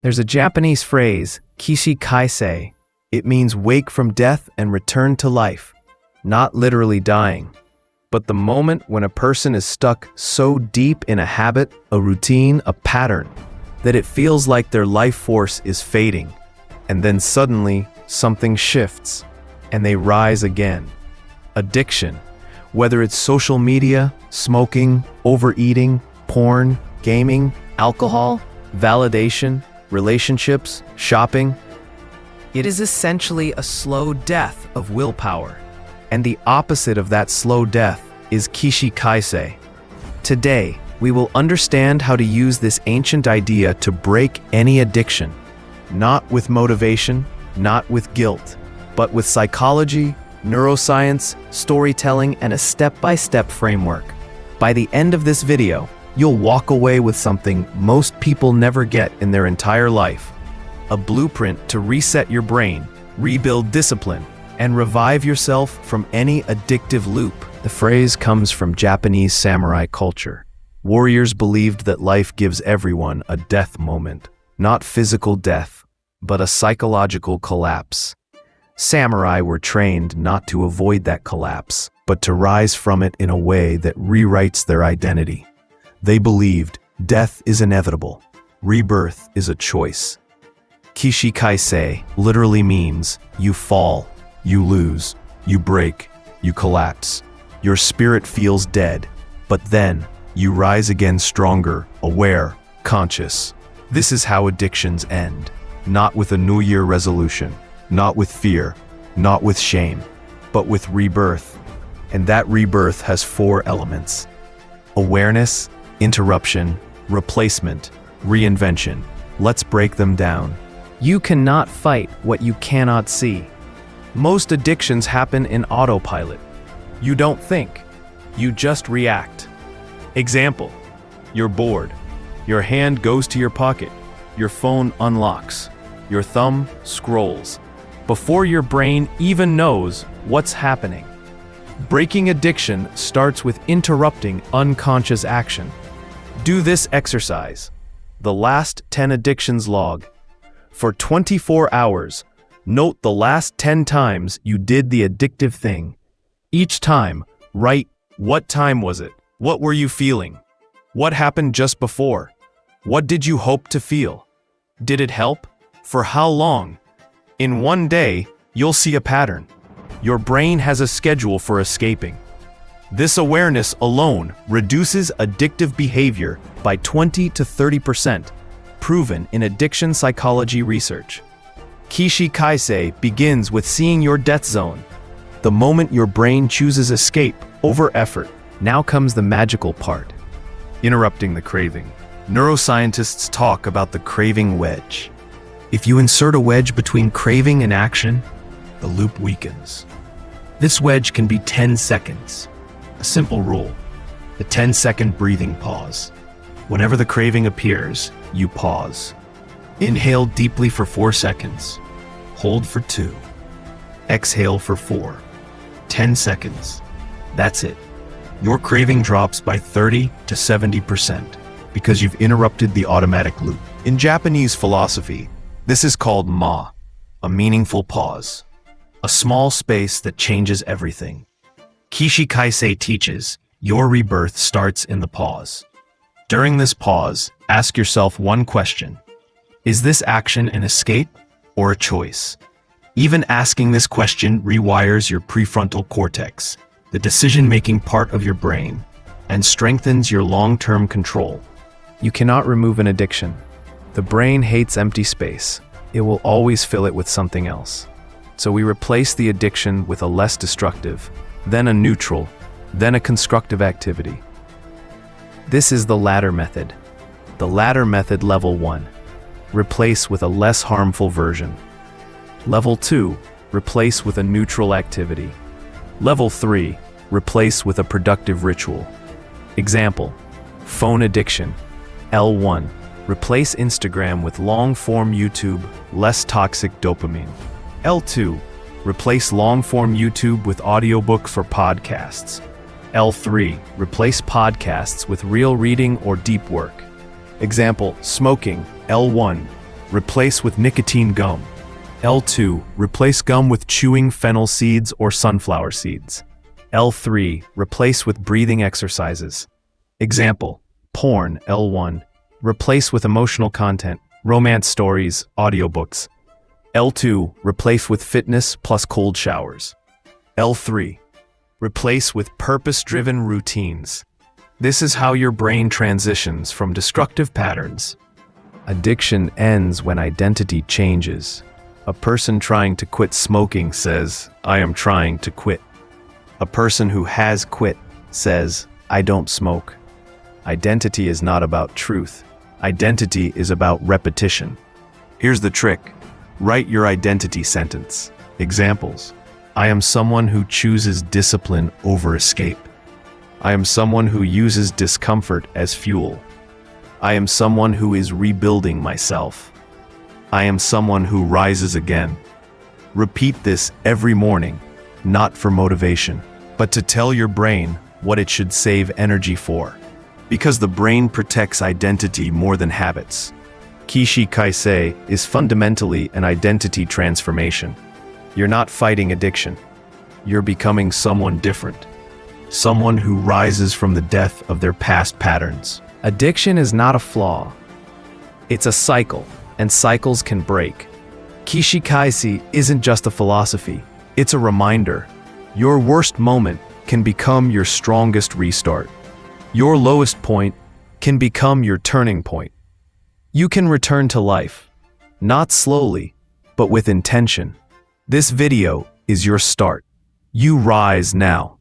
There's a Japanese phrase, Kishi Kaisei. It means wake from death and return to life. Not literally dying, but the moment when a person is stuck so deep in a habit, a routine, a pattern, that it feels like their life force is fading. And then suddenly, something shifts, and they rise again. Addiction, whether it's social media, smoking, overeating, porn, gaming, alcohol, validation, relationships, shopping. It is essentially a slow death of willpower. And the opposite of that slow death is Kishi Kaisei. Today, we will understand how to use this ancient idea to break any addiction. Not with motivation, not with guilt, but with psychology, neuroscience, storytelling, and a step-by-step framework. By the end of this video, you'll walk away with something most people never get in their entire life. A blueprint to reset your brain, rebuild discipline, and revive yourself from any addictive loop. The phrase comes from Japanese samurai culture. Warriors believed that life gives everyone a death moment. Not physical death, but a psychological collapse. Samurai were trained not to avoid that collapse, but to rise from it in a way that rewrites their identity. They believed death is inevitable. Rebirth is a choice. Kishi Kaisei literally means you fall, you lose, you break, you collapse. Your spirit feels dead, but then you rise again stronger, aware, conscious. This is how addictions end. Not with a New Year resolution, not with fear, not with shame, but with rebirth. And that rebirth has 4 elements: awareness, interruption, replacement, reinvention. Let's break them down. You cannot fight what you cannot see. Most addictions happen in autopilot. You don't think, you just react. Example, you're bored. Your hand goes to your pocket. Your phone unlocks. Your thumb scrolls. Before your brain even knows what's happening. Breaking addiction starts with interrupting unconscious action. Do this exercise. The last 10 addictions log. For 24 hours, note the last 10 times you did the addictive thing. Each time, write, what time was it? What were you feeling? What happened just before? What did you hope to feel? Did it help? For how long? In one day, you'll see a pattern. Your brain has a schedule for escaping. This awareness alone reduces addictive behavior by 20 to 30%, proven in addiction psychology research. Kishi Kaisei begins with seeing your death zone. The moment your brain chooses escape over effort. Now comes the magical part. Interrupting the craving. Neuroscientists talk about the craving wedge. If you insert a wedge between craving and action, the loop weakens. This wedge can be 10 seconds. A simple rule, the 10-second breathing pause. Whenever the craving appears, you pause. Inhale deeply for 4 seconds. Hold for 2. Exhale for 4. 10 seconds. That's it. Your craving drops by 30 to 70% because you've interrupted the automatic loop. In Japanese philosophy, this is called ma, a meaningful pause. A small space that changes everything. Kishi Kaisei teaches, your rebirth starts in the pause. During this pause, ask yourself one question. Is this action an escape or a choice? Even asking this question rewires your prefrontal cortex, the decision-making part of your brain, and strengthens your long-term control. You cannot remove an addiction. The brain hates empty space. It will always fill it with something else. So we replace the addiction with a less destructive, then a neutral, then a constructive activity. This is the ladder method. The ladder method level 1. Replace with a less harmful version. Level 2. Replace with a neutral activity. Level 3. Replace with a productive ritual. Example, phone addiction. L1. Replace Instagram with long-form YouTube, less toxic dopamine. L2. Replace long-form YouTube with audiobook for podcasts. L3. Replace podcasts with real reading or deep work. Example, smoking. L1. replace with nicotine gum. L2, replace gum with chewing fennel seeds or sunflower seeds. L3, replace with breathing exercises. Example, porn. L1, replace with emotional content, romance stories, audiobooks. L2, replace with fitness plus cold showers. L3, replace with purpose-driven routines. This is how your brain transitions from destructive patterns. Addiction ends when identity changes. A person trying to quit smoking says, "I am trying to quit." A person who has quit says, "I don't smoke." Identity is not about truth. Identity is about repetition. Here's the trick. Write your identity sentence. Examples. I am someone who chooses discipline over escape. I am someone who uses discomfort as fuel. I am someone who is rebuilding myself. I am someone who rises again. Repeat this every morning, not for motivation, but to tell your brain what it should save energy for. Because the brain protects identity more than habits. Kishi Kaisei is fundamentally an identity transformation. You're not fighting addiction. You're becoming someone different. Someone who rises from the death of their past patterns. Addiction is not a flaw. It's a cycle, and cycles can break. Kishi Kaisei isn't just a philosophy. It's a reminder. Your worst moment can become your strongest restart. Your lowest point can become your turning point. You can return to life, not slowly, but with intention. This video is your start. You rise now.